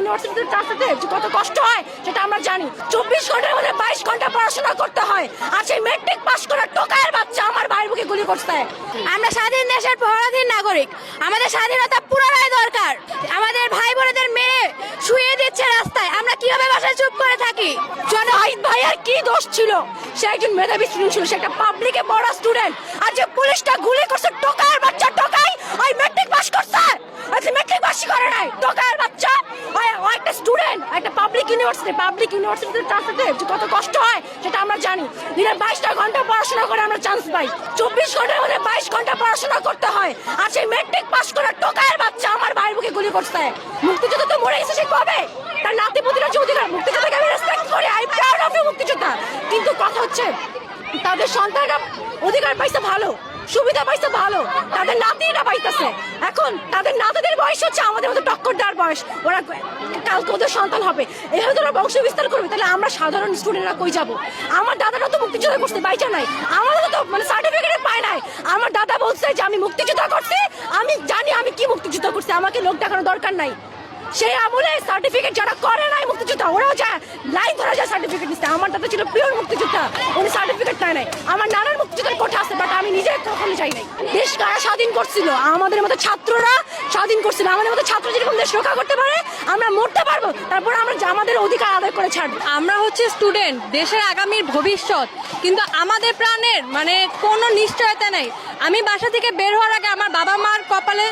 ইউনিভার্সিটিতে চাকরিতে যে কত কষ্ট হয় সেটা আমরা জানি। 24 ঘন্টার মধ্যে 22 ঘন্টা পড়াশোনা করতে হয়, আর সেই মেট্রিক পাস করা টোকায়ের বাচ্চা আমার ভাইয়ের বুকে গুলি করছে। আমরা স্বাধীন দেশের পরাধীন নাগরিক, আমাদের স্বাধীনতা পুনরায় দরকার। আমাদের ভাই বোনেদের মেয়ে শুয়ে দিচ্ছে রাস্তায়, আমরা কিভাবে বাসায় চুপ করে থাকি? জনহিত ভাইয়ের কি দোষ ছিল? সে একজন মেধাবী স্টুডেন্ট ছিল, সে একটা পাবলিকে পড়া স্টুডেন্ট, আর যে পুলিশটা গুলি করছে টোকায়ের বাচ্চা, টোকাই ওই মেট্রিক পাস করছে, আচ্ছা মেট্রিক পাসই করে নাই টোকায়ের বাচ্চা। ও একটা স্টুডেন্ট, একটা পাবলিক ইউনিভার্সিটিতে চাকরিতে যে কত কষ্ট হয় সেটা আমরা জানি। দিনে 22টা ঘন্টা পড়াশোনা করে আমরা চান্স পাই, 24 ঘন্টার মধ্যে 22 ঘন্টা পড়াশোনা করতে হয়, আর সেই মেট্রিক পাস করা টোকায়ের বাচ্চা আমার ভাইয়ের বুকে গুলি করছে। মুক্তিযুদ্ধ তো মরে গেছে, সে কবে? তার নাতি পুতিরা যে অধিকার, মুক্তিযোদ্ধাকে আমি রেসপেক্ট করি, আই প্রাউড অফ মুক্তিযোদ্ধা, কিন্তু কথা হচ্ছে তাদের সন্তানরা অধিকার পাইছে ভালো, সুবিধা পাইছে ভালো, তাদের নাতিরা পাইতেছে। এখন তাদের নাতিদের বয়স হচ্ছে আমাদের মতো টক্কর দেওয়ার বয়স, ওরা কালকে ওদের সন্তান হবে, এভাবে ওরা বংশ বিস্তার করবে, তাহলে আমরা সাধারণ স্টুডেন্টরা কই যাবো? আমার দাদারা তো মুক্তিযোদ্ধা করছে, বাইচা নাই, আমাদের তো মানে সার্টিফিকেট পায় নাই। আমার দাদা বলছে যে আমি মুক্তিযোদ্ধা করছি, আমি জানি আমি কি মুক্তিযুদ্ধ করছি, আমাকে লোক দেখানোর দরকার নাই। সেই আমলে সার্টিফিকেট যারা করে নাই মুক্তিযোদ্ধা, ওরাও যায় লাইন ধরা যায় সার্টিফিকেট নিতে। আমার দাদা ছিল পিওর মুক্তিযোদ্ধা, উনি সার্টিফিকেট নেয় নাই। আমার নানার মুক্তিযোদ্ধার কোঠা আছে, বাট আমি নিজে কখনো যাই নাই। দেশ কারা স্বাধীন করছিল? আমাদের মতো ছাত্ররা স্বাধীন করছিল। আমাদের মতো ছাত্র যেরকম দেশ রক্ষা করতে পারে, আমরা মরতে পারবো, তারপর আমরা আমাদের অধিকার আদায় করে ছাড়বো। আমরা হচ্ছে স্টুডেন্ট, দেশের আগামীর ভবিষ্যৎ, কিন্তু আমাদের প্রাণের মানে কোনো নিশ্চয়তা নেই। আমি বাসা থেকে বের হওয়ার আগে আমার বাবা মার কপালে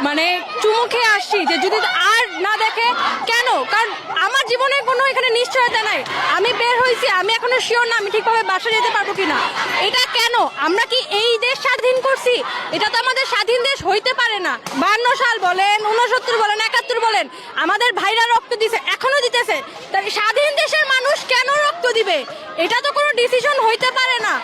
মানে চুমু খেয়ে আসছি যে যদি আর না দেখে। কেন? কারণ আমার জীবনে কোনো এখানে নিশ্চয়তা নাই। আমি বের হয়েছি, আমি এখনো শিওর না আমি ঠিকভাবে বাসা যেতে পারবো কিনা। এটা কেন? আমরা কি এই দেশ স্বাধীন করছি? এটা তো আমাদের স্বাধীন দেশ হইতে পারে না। 52 সাল বলেন, 69 বলেন, 71 বলেন, আমাদের ভাইরা রক্ত দিছে, এখনো দিতেছে। তাই স্বাধীন দেশের মানুষ কেন রক্ত দিবে? এটা তো কোনো ডিসিশন হইতে পারে না।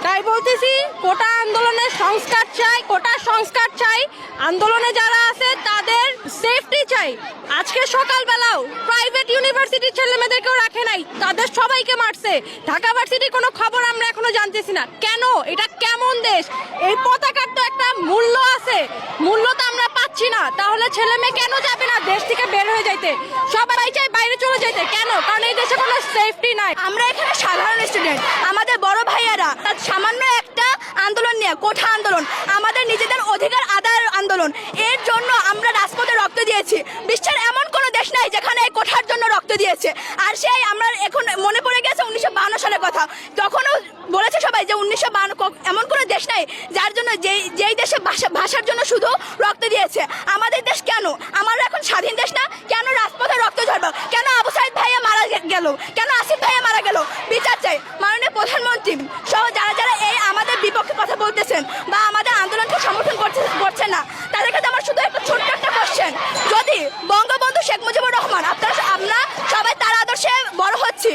তাই বলতেছি কোটা আন্দোলনের সংস্কার চাই, কোটা সংস্কার চাই। আন্দোলনে যারা আছে তাদের সেফটি চাই। আজকে সকালবেলাও প্রাইভেট ইউনিভার্সিটির ছেলেমেয়েদেরকেও রাখে নাই, তাদের সবাইকে মারছে। ঢাকা ভার্সিটির কোনো খবর আমরা এখনো জানতেছি না। কেন? এটা কেমন দেশ? এই পতাকার তো একটা মূল্য আছে, মূল্য তো আমরা পাচ্ছি না। তাহলে ছেলে মেয়ে কেন যাবে না দেশ থেকে বের হয়ে যাইতে? সবাই চাই বাইরে চলে যাইতে। কেন? কারণ এই দেশে কোনো সেফটি নাই। আমরা এখানে সাধারণ স্টুডেন্ট, আমাদের বড় ভাইয়ারা সামান্য একটা আন্দোলন নিয়ে, কোঠা আন্দোলন, আমাদের নিজেদের অধিকার আদায়ের আন্দোলন, এর জন্য আমরা রাজপথে রক্ত দিয়েছি। বিশ্বের এমন কোনো দেশ নাই যেখানে এই কোঠার জন্য রক্ত দিয়েছে। আর সেই আমরা এখন মনে পড়ে গেছে 1952 সালের কথা। তখনও বলেছে সবাই যে 1952 এমন কোনো দেশ নাই যার জন্য যেই দেশে ভাষার জন্য শুধু রক্ত দিয়েছে। আমাদের দেশ কেন? আমরা এখন স্বাধীন দেশ না? কেন রাজপথে রক্ত ঝরবে? কেন আবু সাইদ ভাইয়া মারা গেল? কেন আসিফ ভাইয়া মারা গেল? বিচার চাই। মাননীয় প্রধানমন্ত্রী সহ যারা যারা এই আমাদের বিপক্ষে কথা বলতেছেন বা আমাদের আন্দোলনকে সমর্থন করছেন না, তাদের কাছে আমার শুধু একটা ছোট্ট একটা কোশ্চেন, যদি বঙ্গবন্ধু শেখ মুজিবুর রহমান, আমরা সবাই তার আদর্শে বড় হচ্ছি,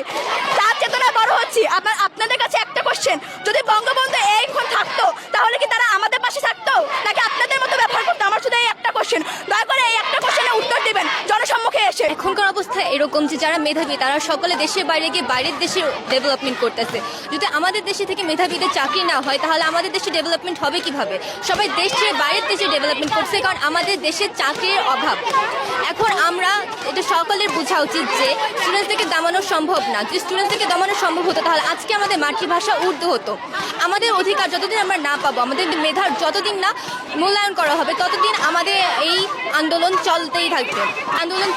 তার চেতনায় বড় হচ্ছি, আপনাদের কাছে একটা কোশ্চেন, যদি বঙ্গবন্ধু এইখন থাকতো তাহলে কি তারা আমাদের পাশে থাকতো নাকি আপনাদের মতো ব্যবহার করতো? আমার শুধু এই একটা কোশ্চেন, দয়া করে এই একটা কোশ্চেনের উত্তর দিবেন জনসম্মুখে এসে। এখনকার অবস্থা এরকম যে যারা মেধাবী তারা সকলে দেশের বাইরে গিয়ে বাইরের দেশে ডেভেলপমেন্ট করতেছে। যদি আমাদের দেশে থেকে মেধাবীদের চাকরি না হয় তাহলে আমাদের দেশে ডেভেলপমেন্ট হবে কিভাবে? সবাই দেশ ছেড়ে বাইরের দেশে ডেভেলপমেন্ট করছে, কারণ আমাদের দেশে চাকরির অভাব। এখন আমরা এটা সকলের বোঝা উচিত যে স্টুডেন্টসদেরকে দমানো সম্ভব না। যদি স্টুডেন্টসদেরকে দমানো সম্ভব হতো তাহলে আজকে আমাদের মাতৃভাষা উর্দু হতো। আমাদের অধিকার যতদিন আমরা না পাবো, আমাদের মেধার যতদিন না মূল্যায়ন করা হবে, ততদিন আমাদের এই আন্দোলন চলতেই থাকবে। আন্দোলন